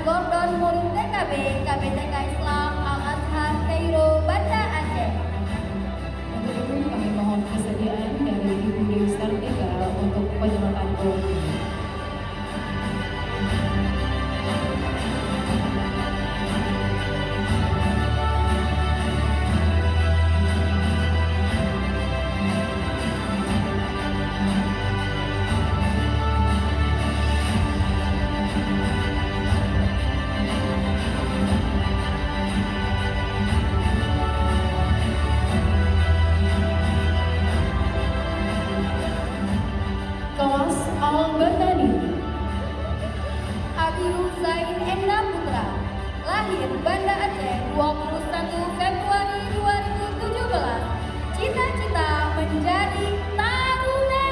Gordon Murid TKB KBTK Islam Al-Azhar Kairo Banda Aceh. Untuk itu kami mohon kesediaan dari Ibu Dewi Sartika untuk penyematan doa. Kelas Al-Batani Abi Husain Enda Putra, lahir Banda Aceh 21 Februari 2017. Cita-cita menjadi taruna.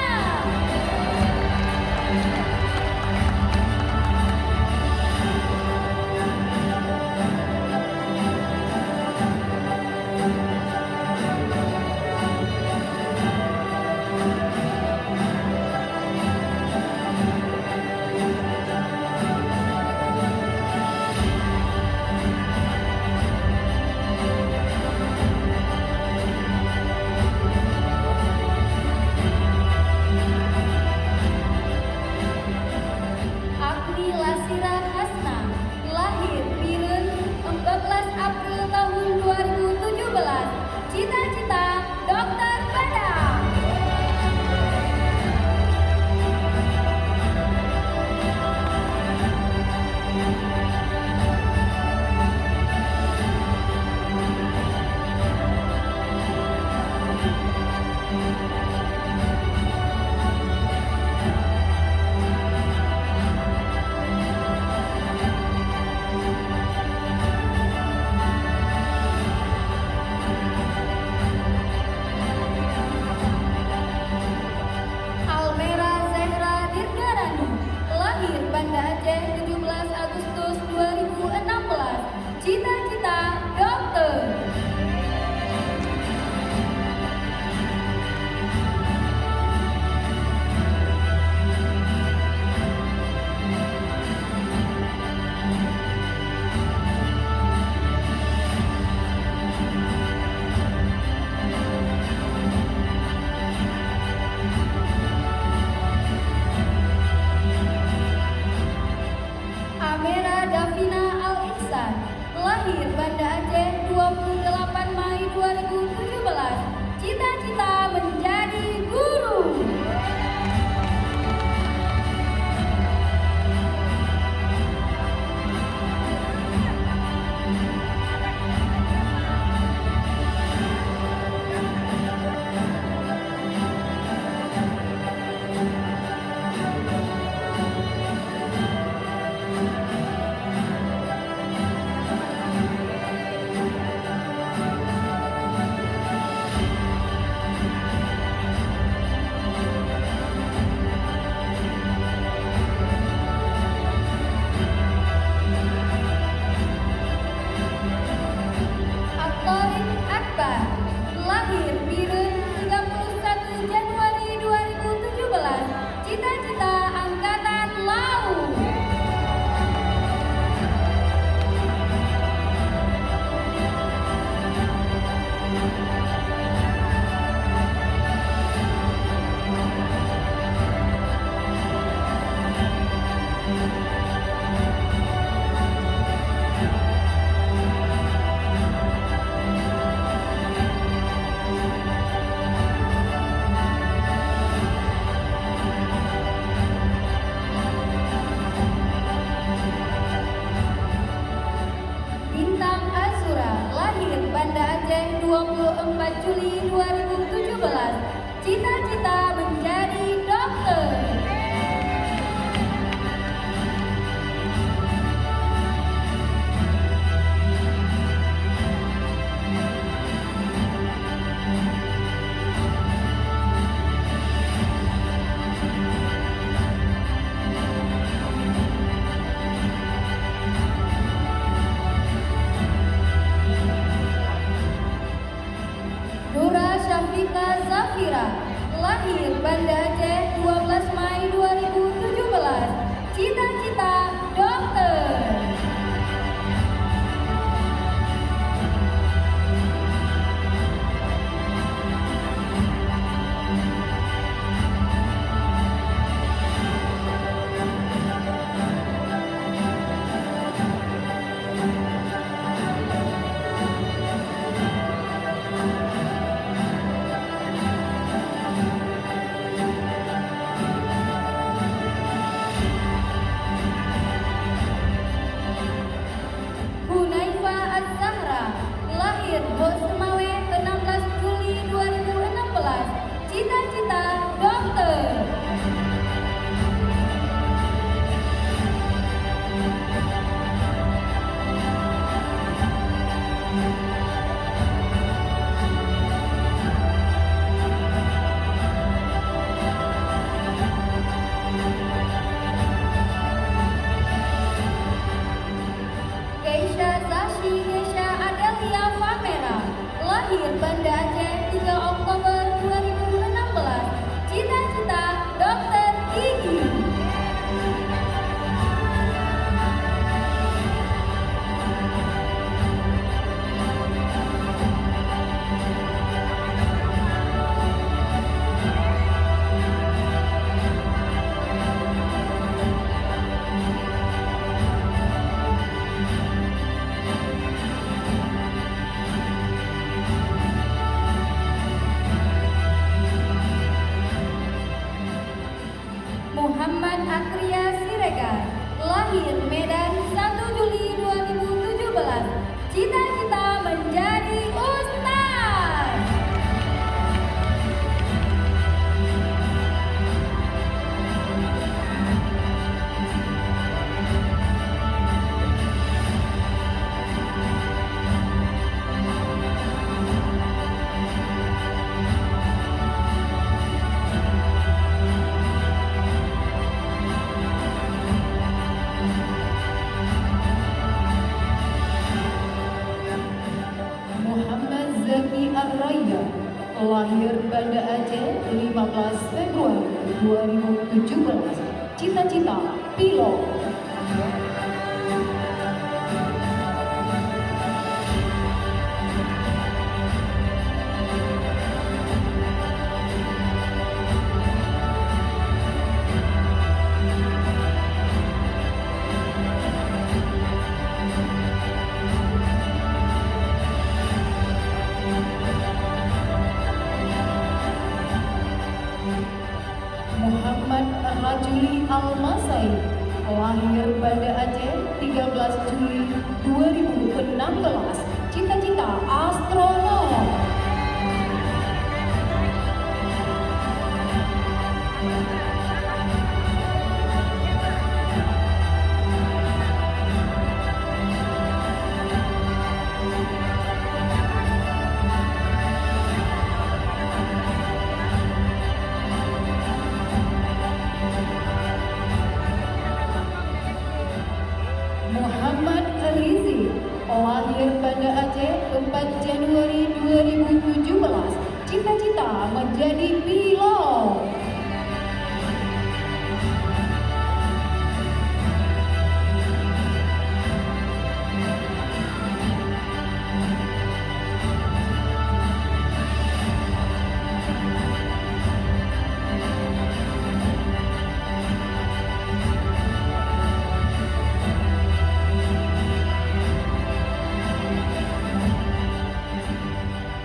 Agni Lasira Hasna, lahir Biren 14 April tahun 2017. Cita-cita dokter bedah. Almera Zahra Dirgarani, lahir Banda Aceh 17 Agustus 2016. Cita-cita dokter. Amera Davina Al-Ihsan, lahir Banda Aceh 28 Mei 2017. Cita-cita menjadi guru. Aktorin Akbar, lahir Biren 31 Januari 2017. Cita-cita angkatan laut. Bintang Azura, lahir Banda Aceh 24 Juli 2017. Cita-cita menjadi dokter. Nura Syafika Zafira, lahir Banda Aceh 12 Mei 2017. Cita-cita dokter. lahir Banda Aceh 15 Februari 2017, cita-cita pilot. Muhammad Rajuli Almasai, lahir Banda Aceh 13 Juli 2016, cita-cita astronom. Muhammad Rizi, lahir Banda Aceh 4 Januari 2017, cita-cita menjadi pilot.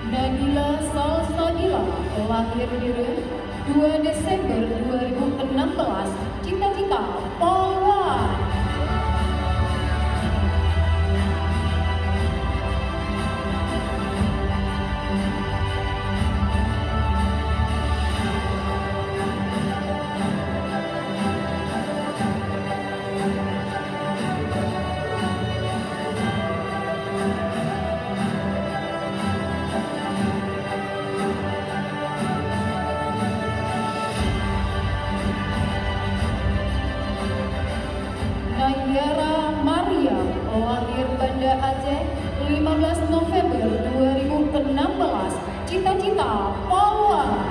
Nabila Salsabila, lahir Dirun 2 Desember 2016, cita-cita polwan. Nayara Maria, lahir Banda Aceh 15 November 2016, cita-cita polwan.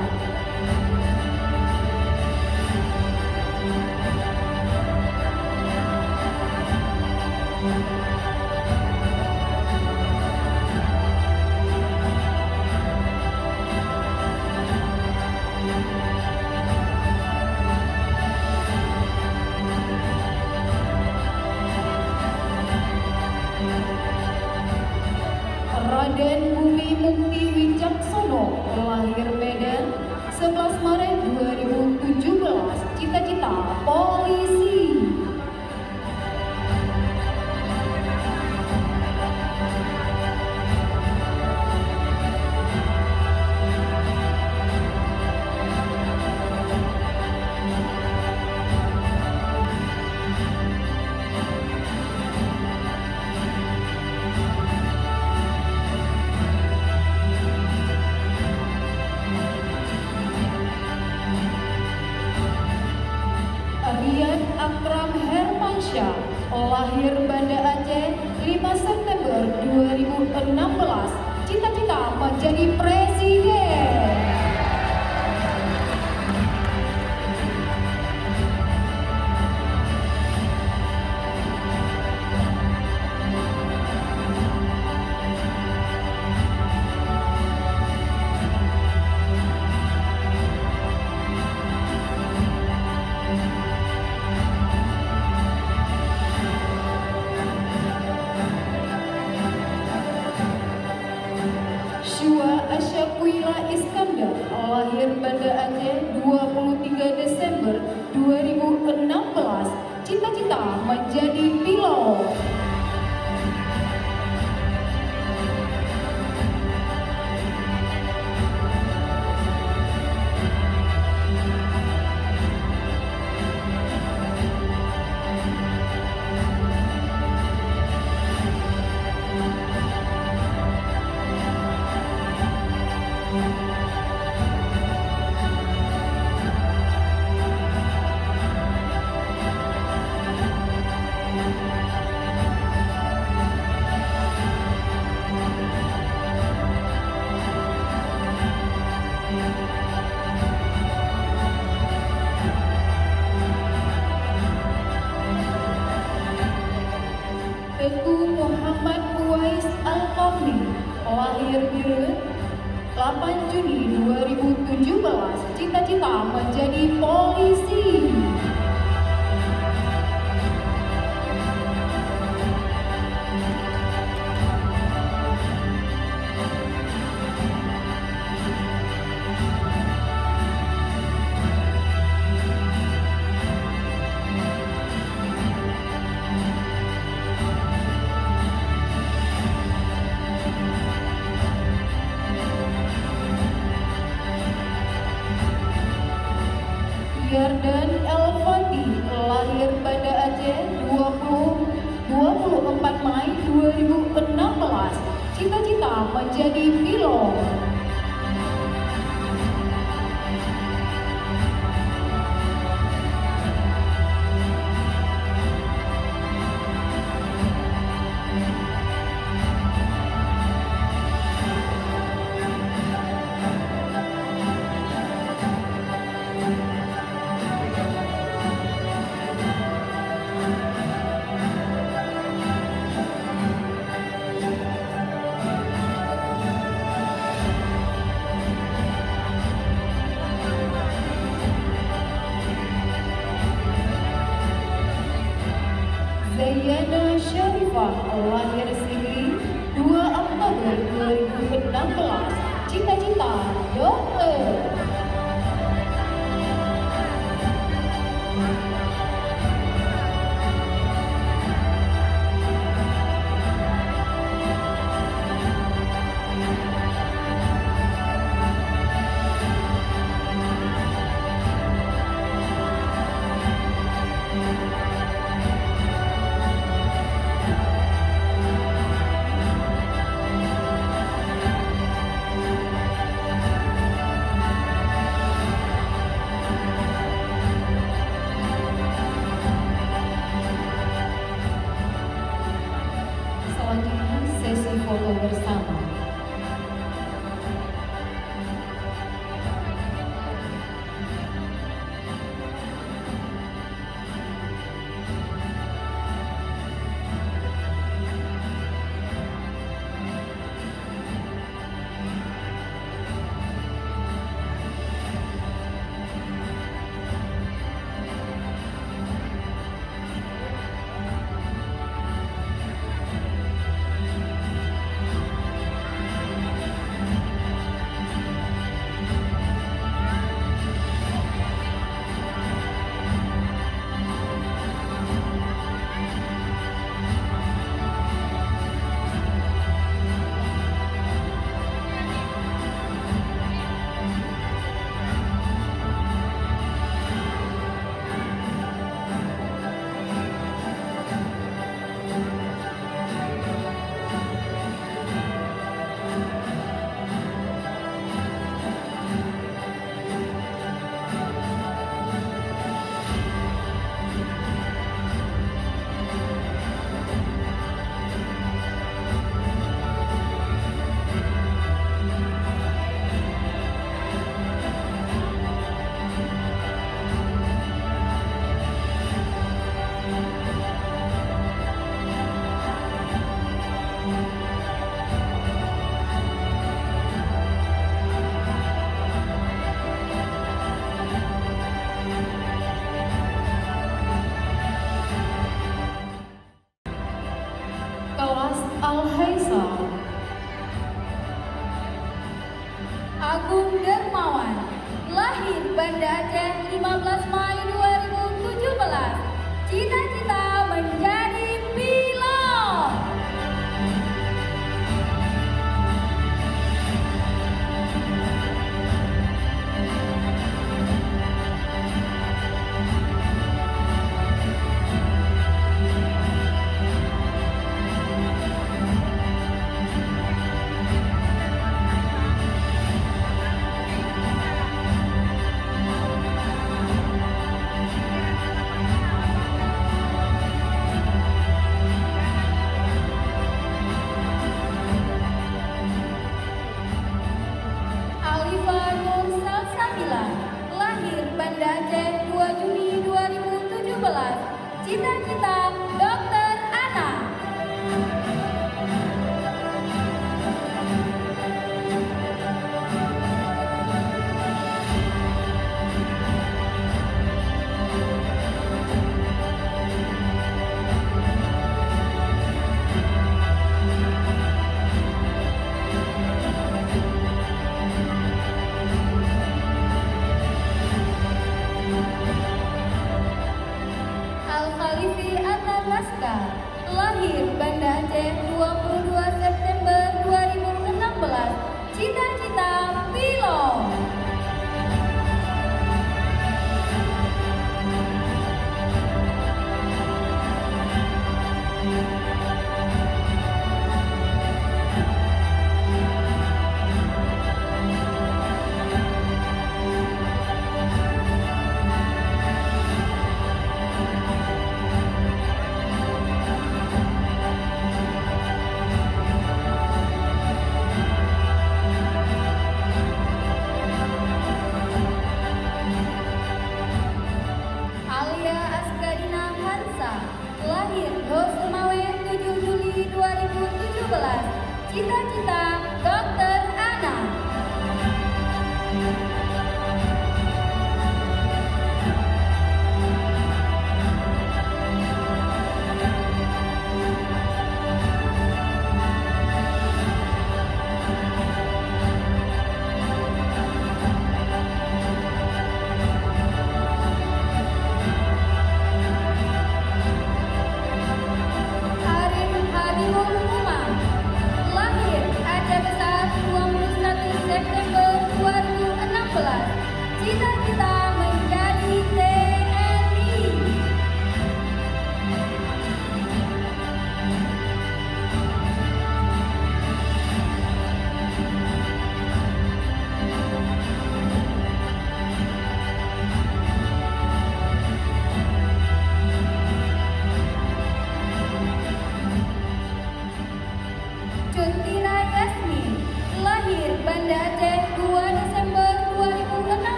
Raden Bumi Mukti Wicaksono, lahir Medan 11 Maret 2017, cita-cita polisi. Rian Akram Hermansyah, lahir Banda Aceh 5 September 2016, cita-cita menjadi presiden. Syua Asyakwila Iskandar, lahir Banda Aceh 23 Desember 2016, cita-cita menjadi pilot. Teguh Muhammad Uwais Al-Kamil, lahir Biren, 8 Juni 2017, cita-cita menjadi polisi. Yardan Elfandi, lahir Banda Aceh, 24 Mei 2016, cita-cita menjadi pilot. Zayyana Syarifah, lahir Sigli, 2 Oktober 2016, cita-cita dokter. Selanjutnya sesi foto bersama. Kelas Al-Haisal, Agung Dermawan, lahir Banda Aceh 15 Mei 2017, cita-cita menjadi pilot.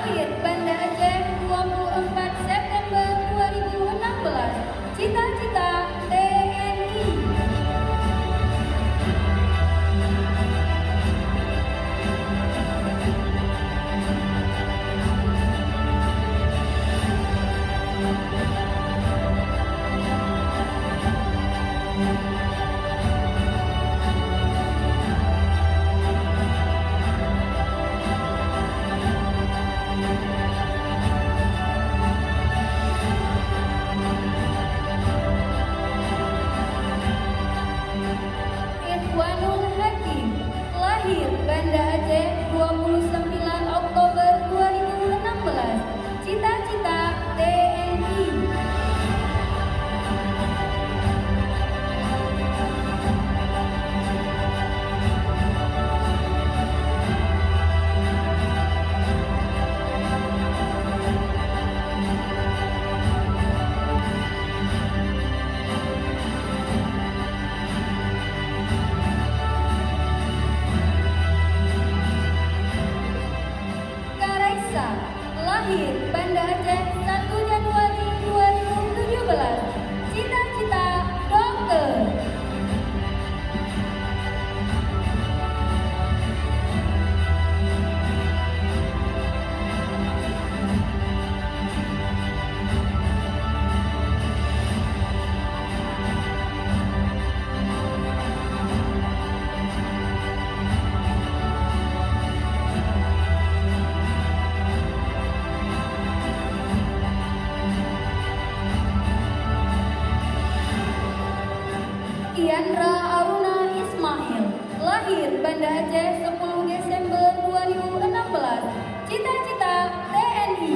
lahir Banda Aceh 24 September 2016, cita-cita TNI. Ikhwanul Hakim, lahir Banda Aceh 29 Oktober 2016, cita-cita TNI. Karaisa, lahir Banda Aceh 1 Januari 2017, cita-cita dokter. Kiandra Aruna Ismail, lahir Banda Aceh 10 Desember 2016, cita-cita TNI.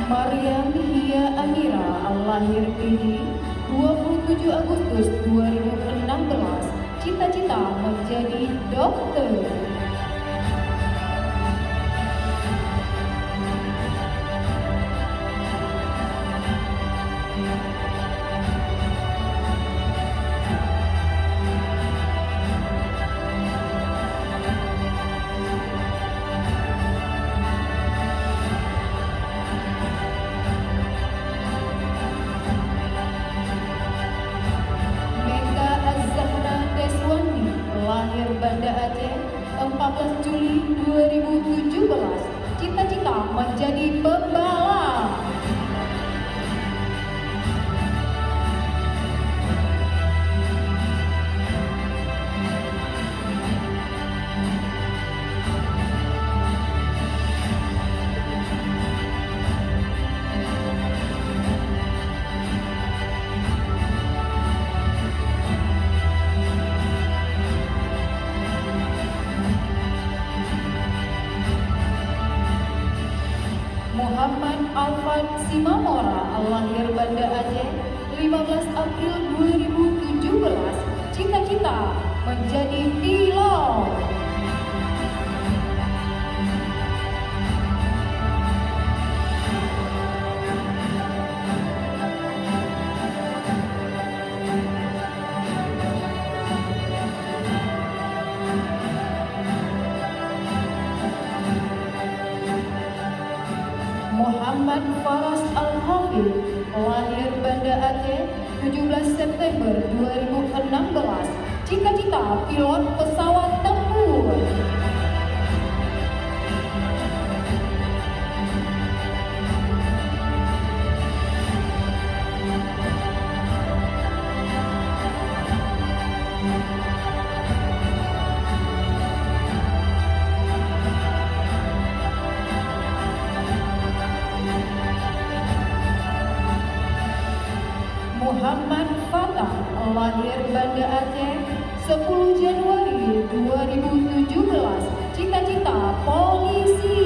Mariam Hia Amira, lahir Pidi 27 Agustus 2016, cita-cita menjadi dokter. Mega Az-Zahra Deswandi, lahir Banda Aceh 14 Juli 2017, cita-cita menjadi pembalap. Muhammad Alfan Simamora, lahir Banda Aceh 15 April 2017, cita-cita menjadi pilot. Muhammad Faras Al-Hafid, lahir Banda Aceh 17 September 2016, cita-cita pilot pesawat tempur. Muhammad Fatah, lahir Banda Aceh 10 Januari 2017, cita-cita polisi.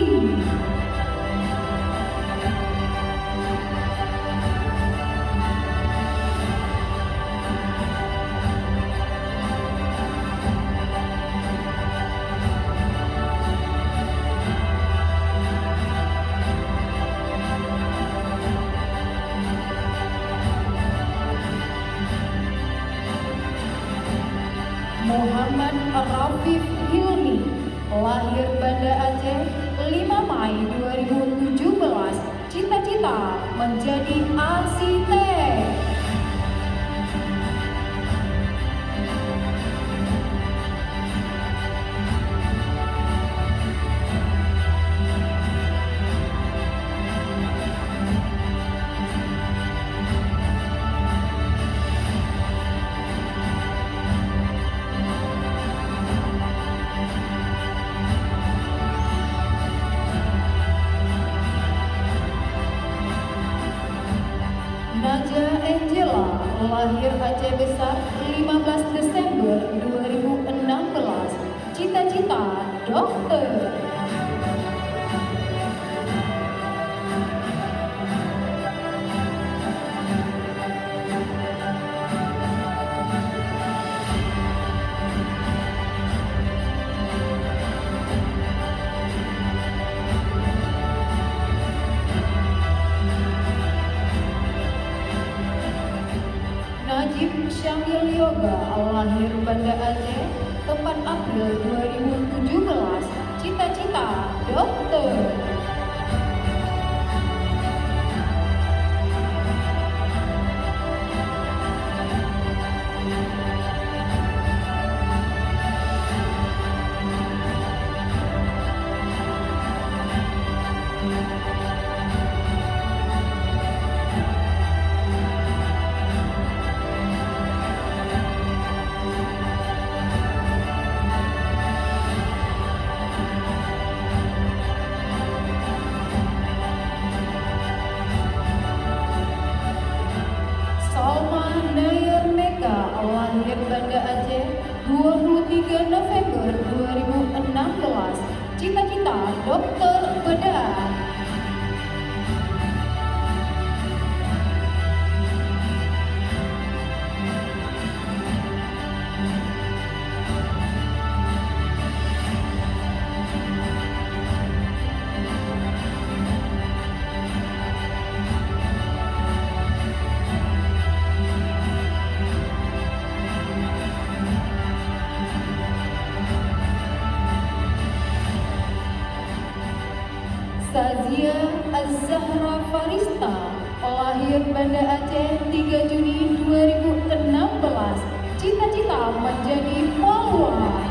Muhammad Rafif Hilmi, lahir Banda Aceh 5 Mei 2017, cita-cita menjadi arsitek. Naja Angela, lahir Aceh Besar 15 Desember 2016, cita-cita dokter. Najib Syamil Yoga, lahir Banda Aceh 4 April 2017, cita-cita dokter. Lahir Banda Aceh 23 November 2016, cita-cita dokter bedah. Sazia Az-Zahra Farista, lahir Banda Aceh 3 Juni 2016, cita-cita menjadi polwan.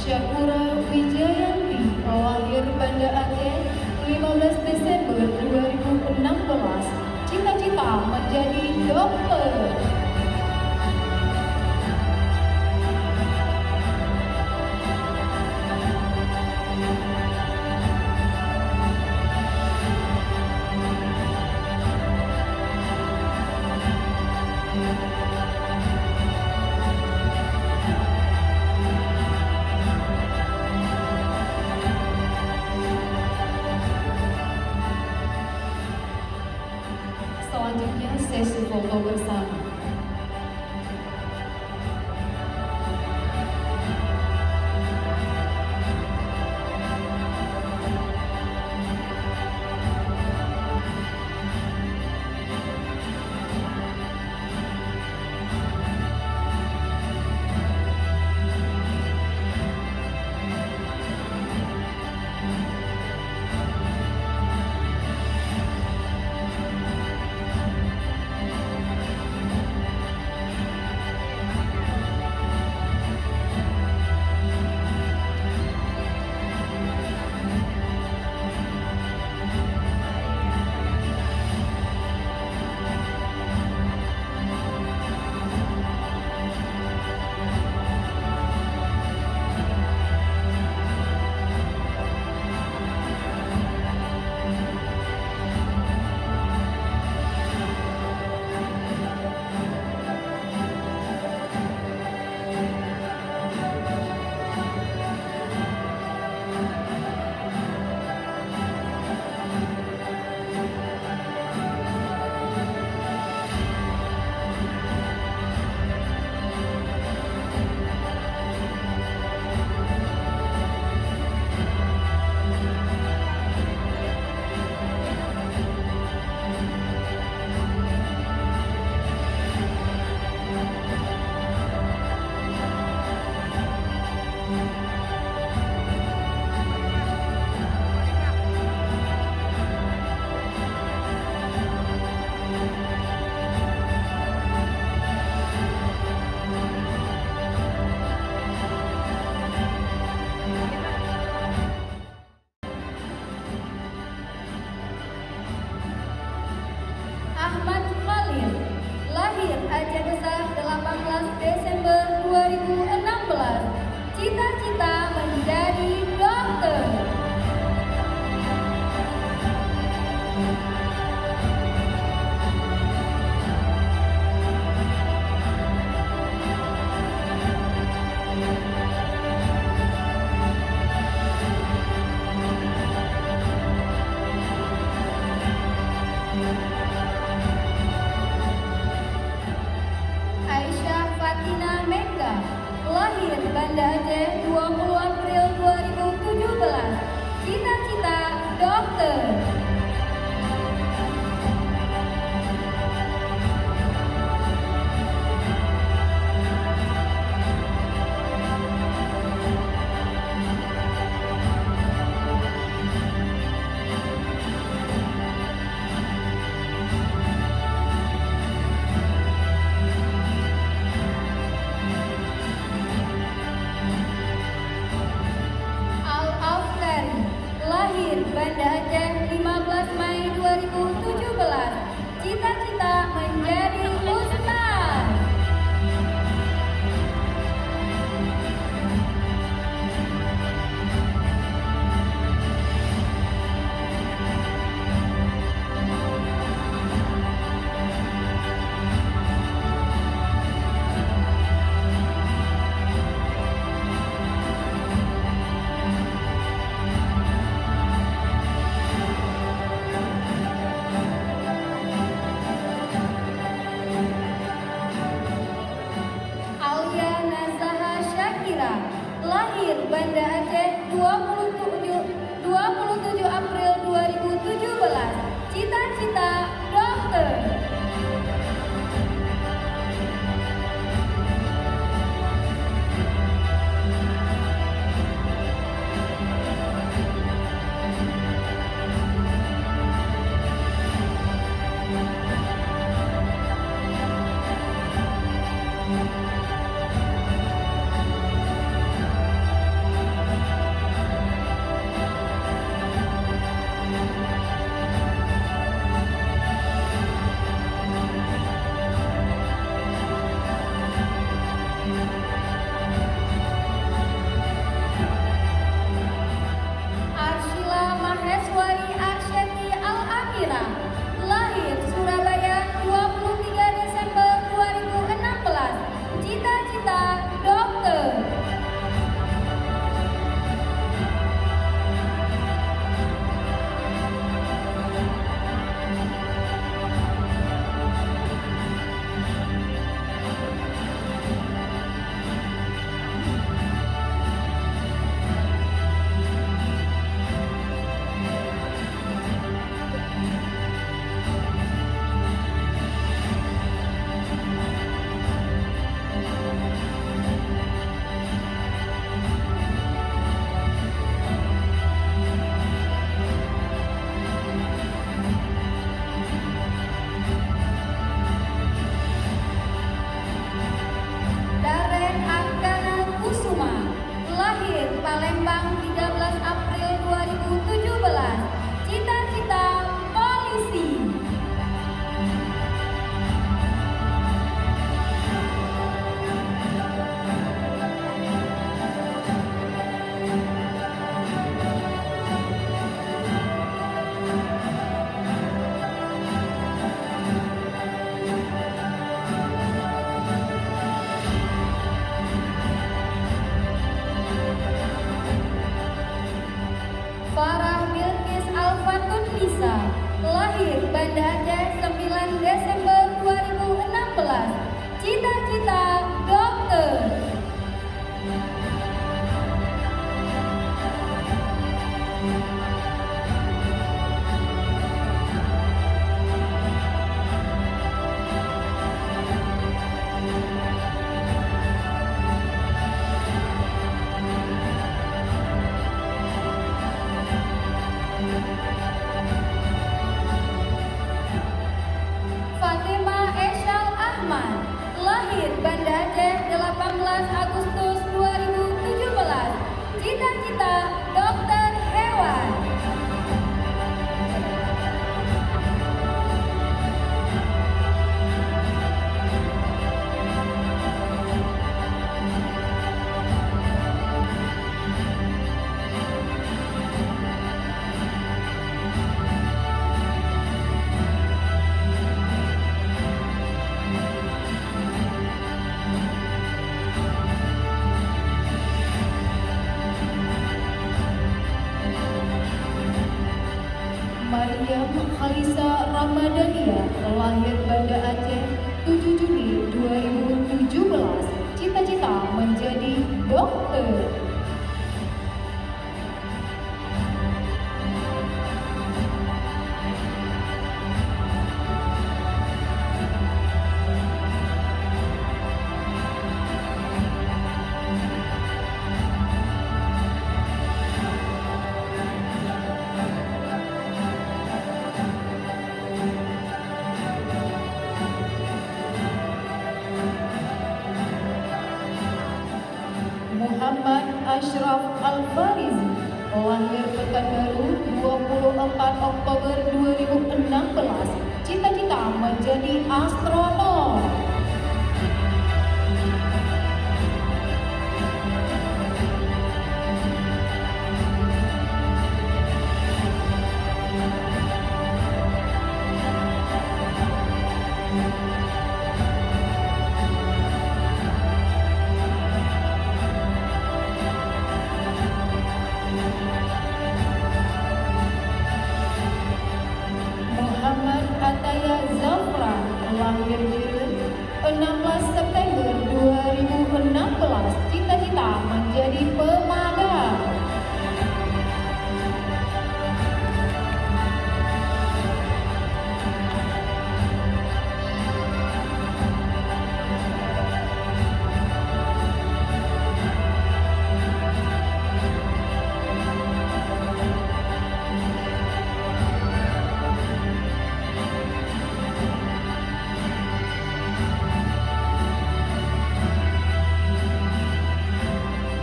Syakura Wijayanti, lahir Banda Aceh 15 Desember 2016, cita-cita menjadi dokter. Selanjutnya sesi foto bersama. Aceh Besar 18 Desember 2016. Cita-cita menjadi dokter. Aisyah Fatina Mega, lahir Banda Aceh 20 April 2017. Cita-cita dokter. Al-Afkari, lahir Banda Aceh 15 Mei 2017. Cita-cita menjadi ustaz. Alia Nazaha Syakira, lahir Banda Aceh 27 April 2017. Cita-cita dokter. Arshila Maheswari Arsyati Al-Amira, lahir Surabaya 23 Desember 2016. Cita-cita dokter. Daren Arkana Kusuma, lahir Palembang 13 April 2017. Cita-cita polisi. Farah Bilkis Alfatun Nisa, lahir Banda Aceh 9 Desember 2016. Cita-cita dokter. Fatima Eshal Ahmad, lahir Banda Aceh 18 Agustus 2017. Cita-cita dokter hewan. Mariam Khalisa Ramadania, lahir Banda Aceh, 7 Juni 2017, cita-cita menjadi dokter. Muhammad Ashraf Al-Farizi, lahir Pekanbaru 24 Oktober 2016, cita-cita menjadi astronom. Muhammad Ataya Zafra, lahir Biren 16 September 2016, cita-cita menjadi pemadam.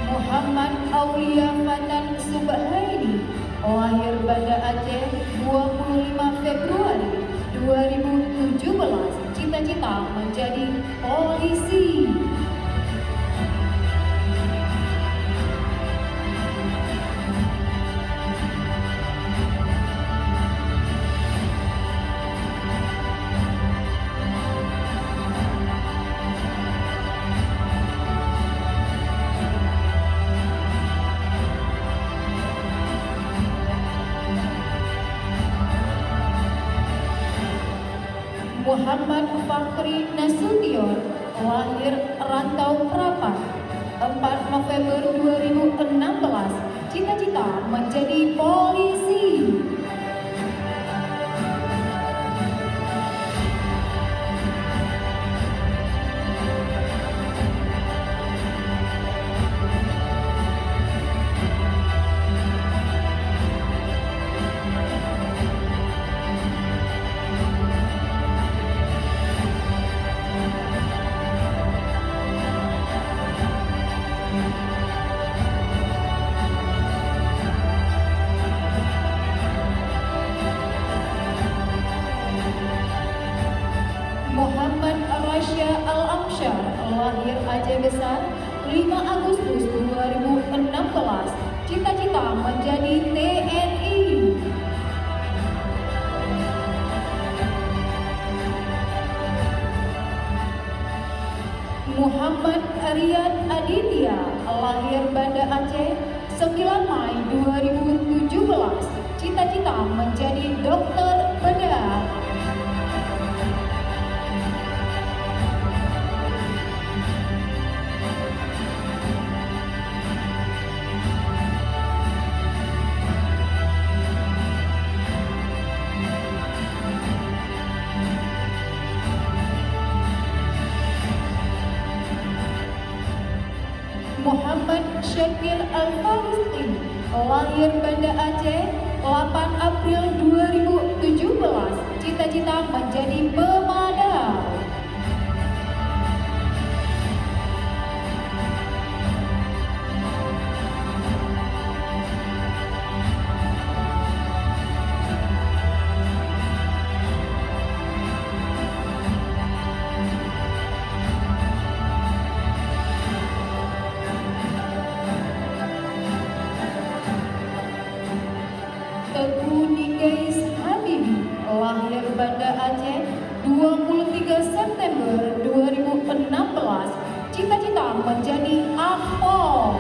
Muhammad Aulia Fatan Subhaidi, lahir Banda Aceh 25 Februari 2017, cita-cita menjadi polisi. Muhammad Fakhri Nasution, lahir Rantau Prapat 4 November 2016, cita-cita menjadi polisi. Muhammad Rasya Al-Amsyar, lahir Aceh Besar 5 Agustus 2016, cita-cita menjadi TNI. Muhammad Aryan Aditya, lahir Banda Aceh 9 Mei 2017, cita-cita menjadi dokter bedah. Muhammad Syakir Al-Faristi, lahir Banda Aceh 8 April 2017, cita-cita menjadi pemadam. Teguh Ninggeis Habibi, lahir Banda Aceh 23 September 2016, cita-cita menjadi akpol.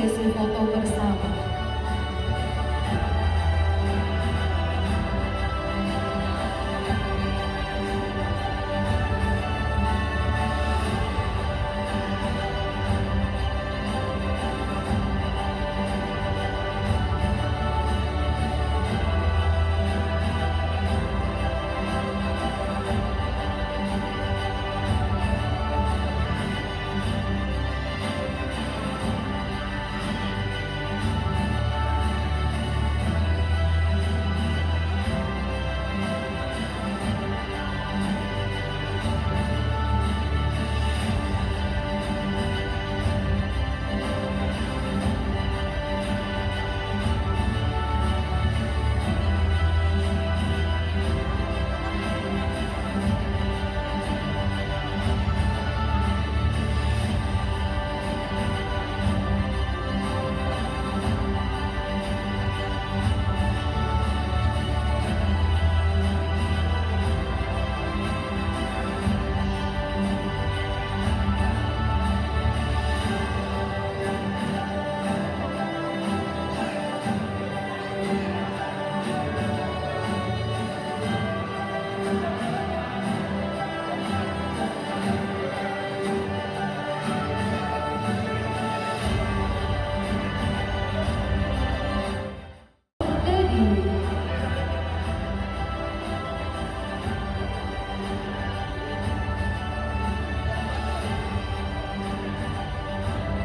sesi foto bersama.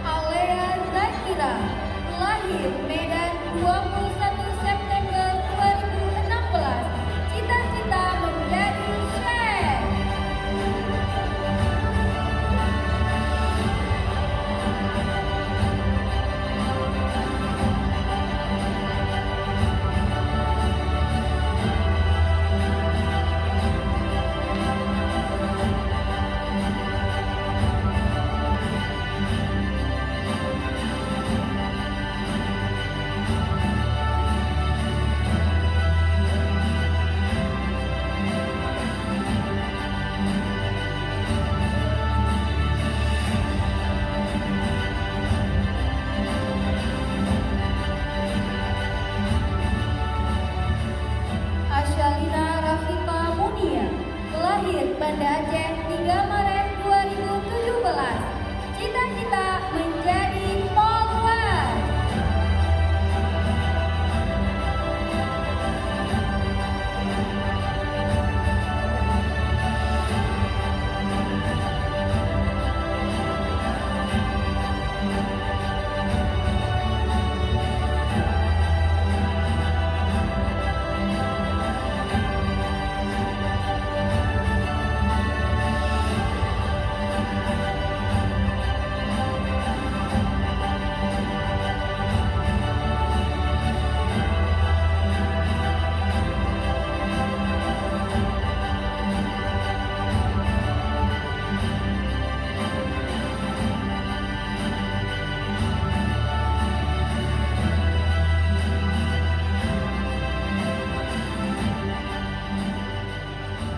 Alea Zakira, lahir Medan 21 September 2016, cita-cita menjadi chef. Asyalina Rafika Munia, lahir Banda Aceh 3 Maret 2017, cita-cita menjadi polwan.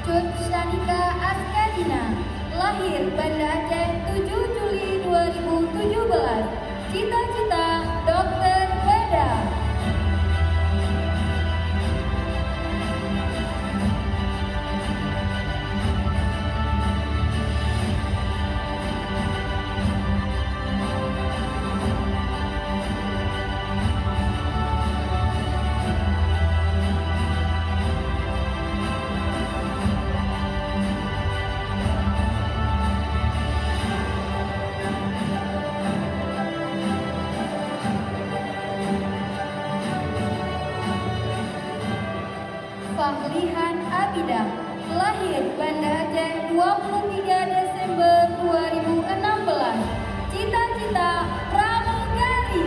Cut Shanika Askadina, lahir Banda Aceh 7 Juli 2017, cita-cita dokter bedah. Fahlihan Abidah, lahir Banda Aceh 23 Desember 2016, cita-cita pramugari.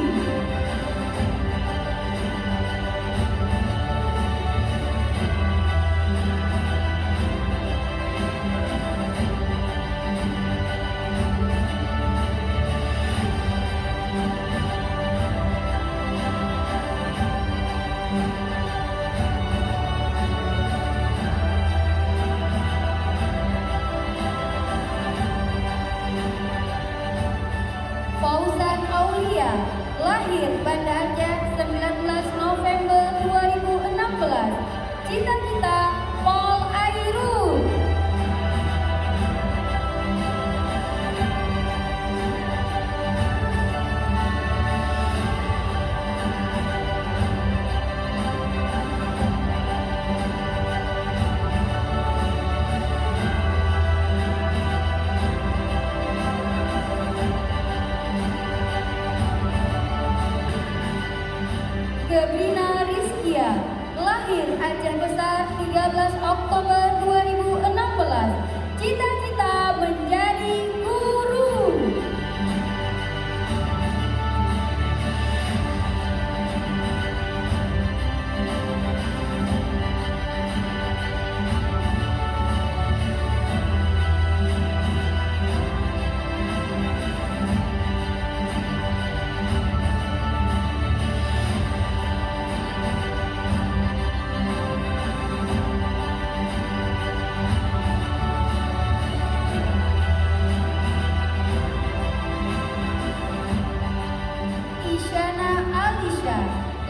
Fauzan lahir Banda Aceh 19 November 2016. Cita-cita Paul Airul. Gebrina Rizkia, lahir Aceh Besar 13 Oktober 2016. Cita-cita menjadi guru. Isyana Alisha,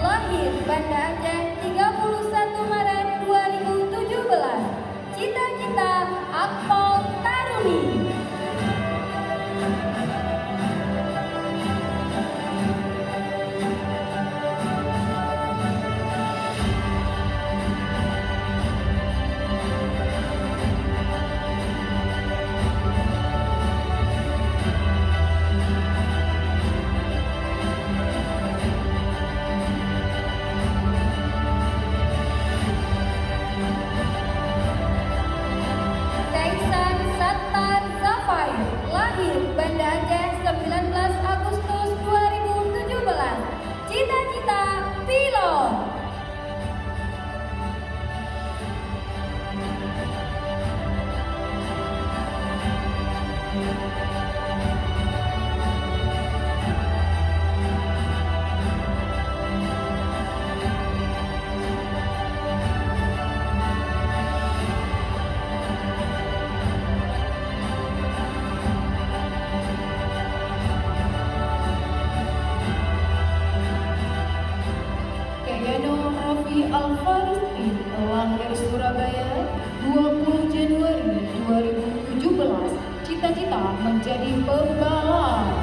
lahir Banda Aceh 31 Maret 2017. Cita-cita Akpol Taruni. Kaisan Sattar Zafair, lahir Banda Aceh 19 Agustus 2017. Cita-cita pilot. Kayano Rofi Alfaristi, lahir Surabaya 20 Januari 2017. Cita-cita menjadi pembalap.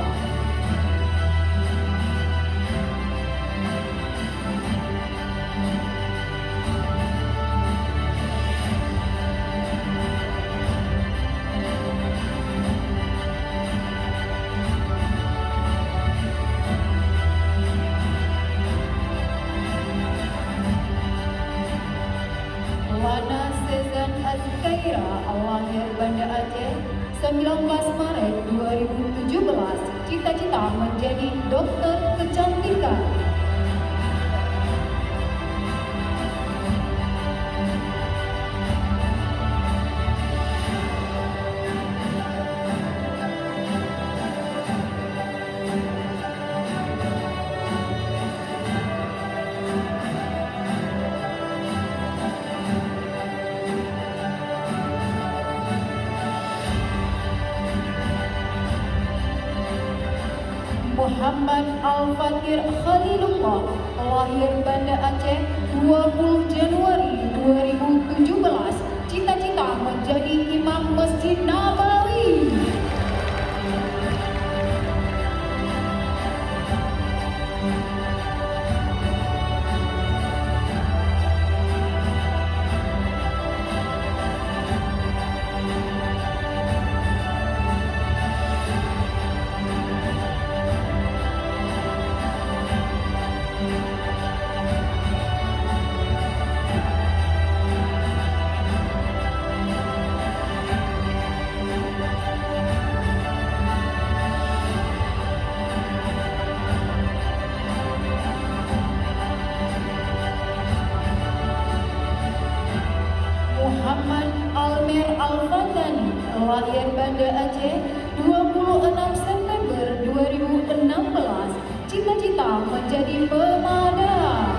Wana Sezan Azkaira, lahir Banda Aceh 19 Maret 2017. Cita-cita menjadi dokter kecantikan. Muhammad Al-Fakir Khalilullah, lahir Banda Aceh 20 Januari 2017. Cita-cita menjadi imam Masjid Nabawi. Muhammad Almer Al-Fatani, lahir Banda Aceh 26 September 2016. Cita-cita menjadi pemadam.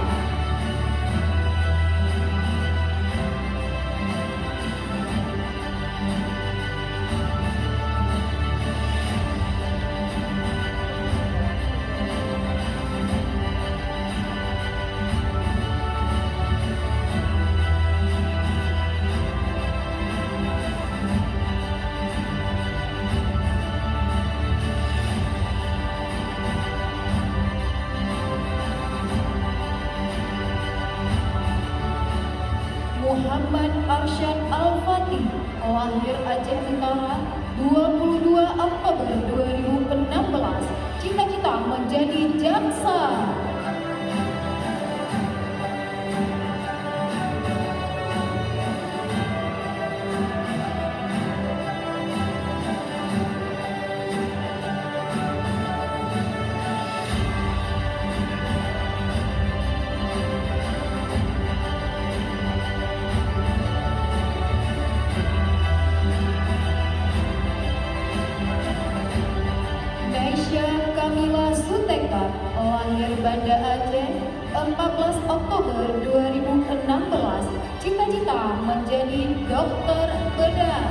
Muhammad Arsyad Al-Fatih, lahir Aceh Utara, 22 Oktober 2016, cita-cita menjadi jaksa. Kamila Suteka, lahir Banda Aceh, 14 Oktober 2016, cita-cita menjadi dokter bedah.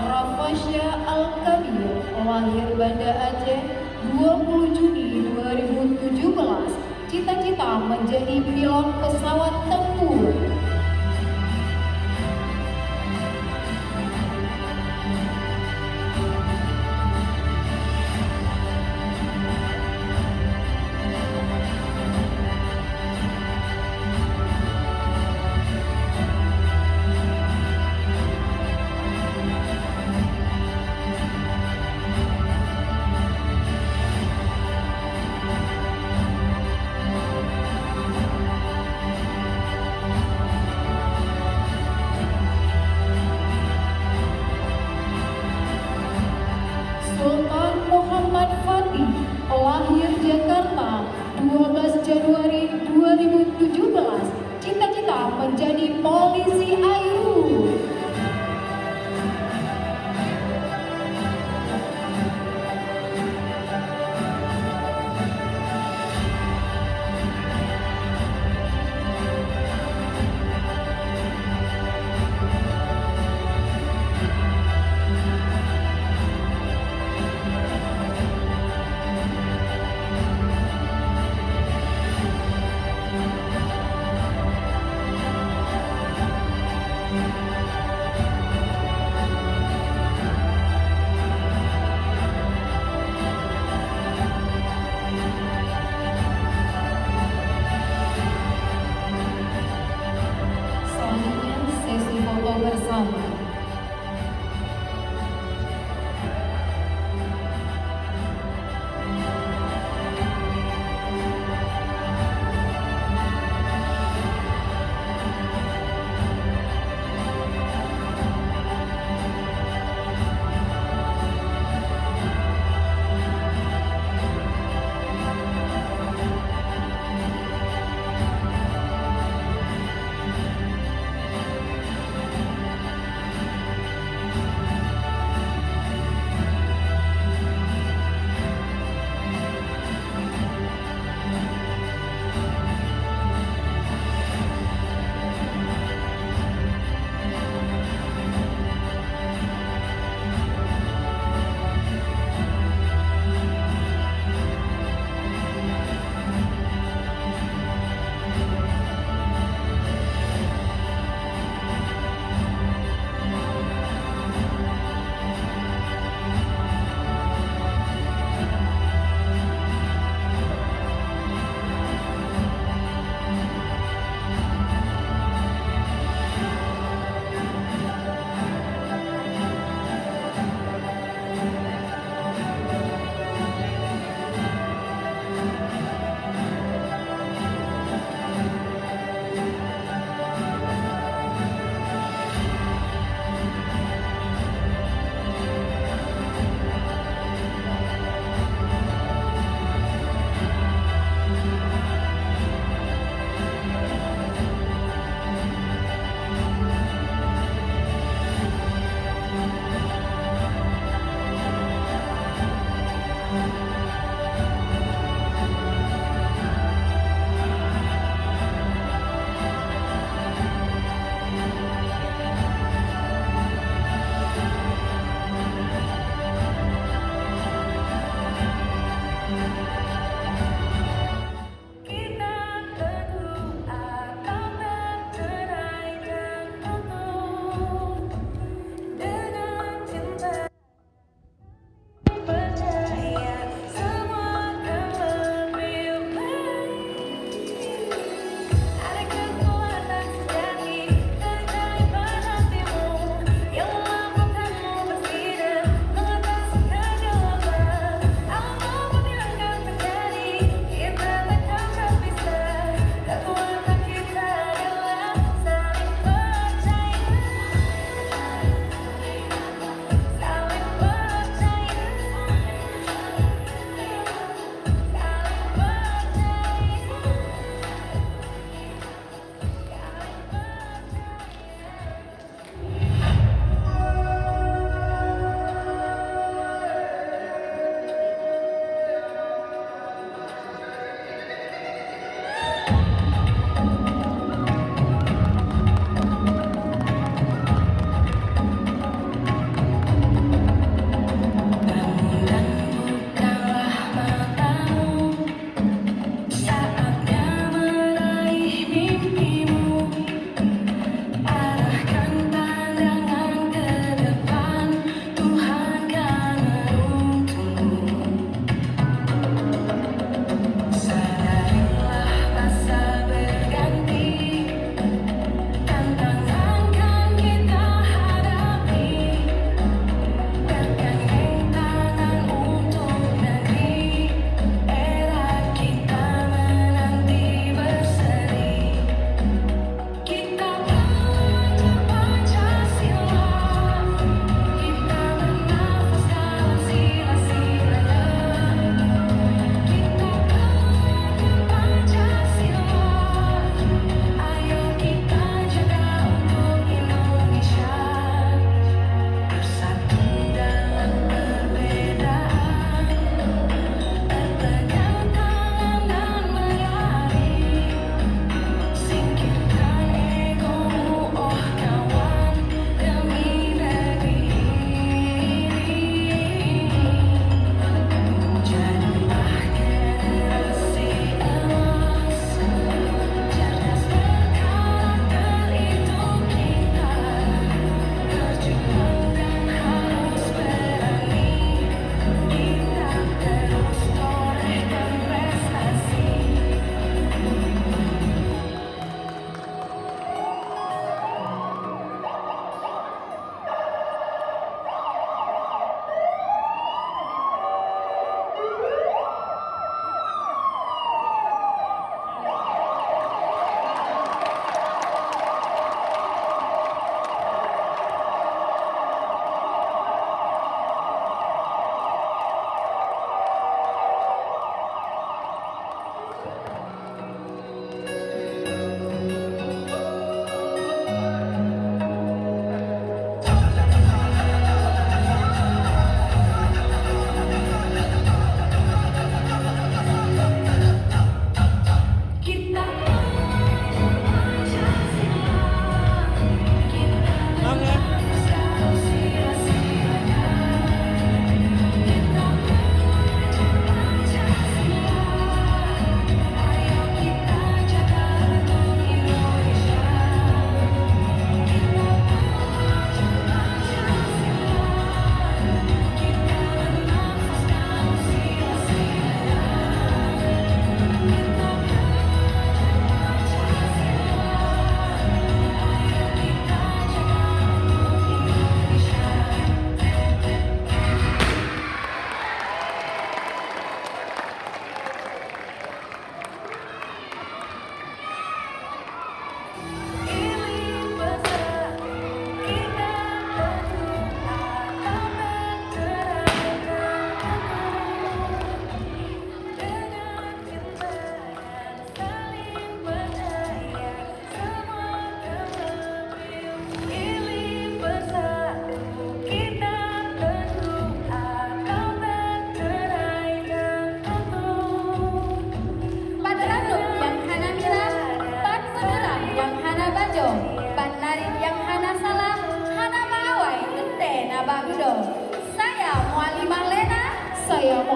Rafasya Al-Kabir, lahir Banda Aceh, 20 Juni 2017, cita-cita menjadi pilot pesawat tempur. Sultan Muhammad Fatih, lahir Jakarta, 12 Januari 2017, cita-cita menjadi polisi AIRU.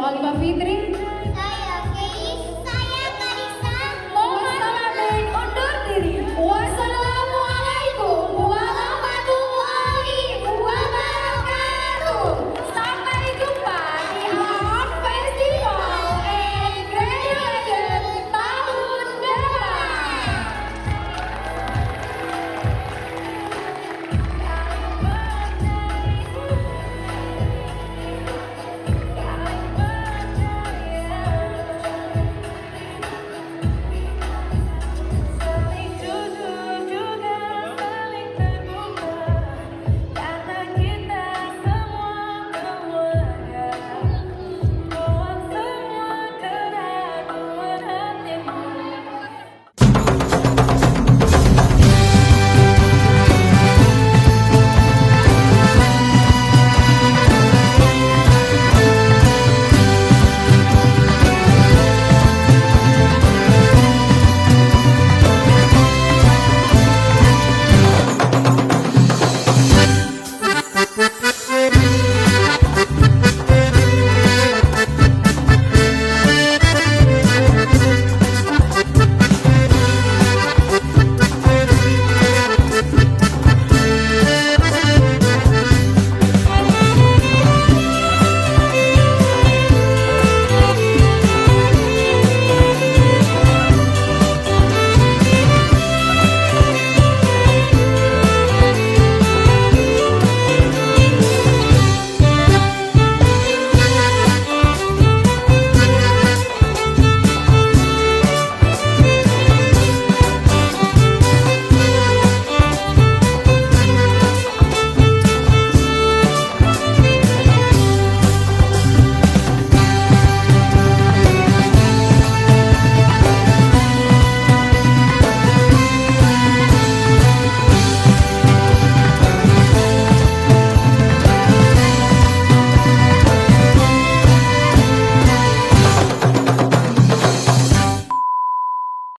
Halimah Fitri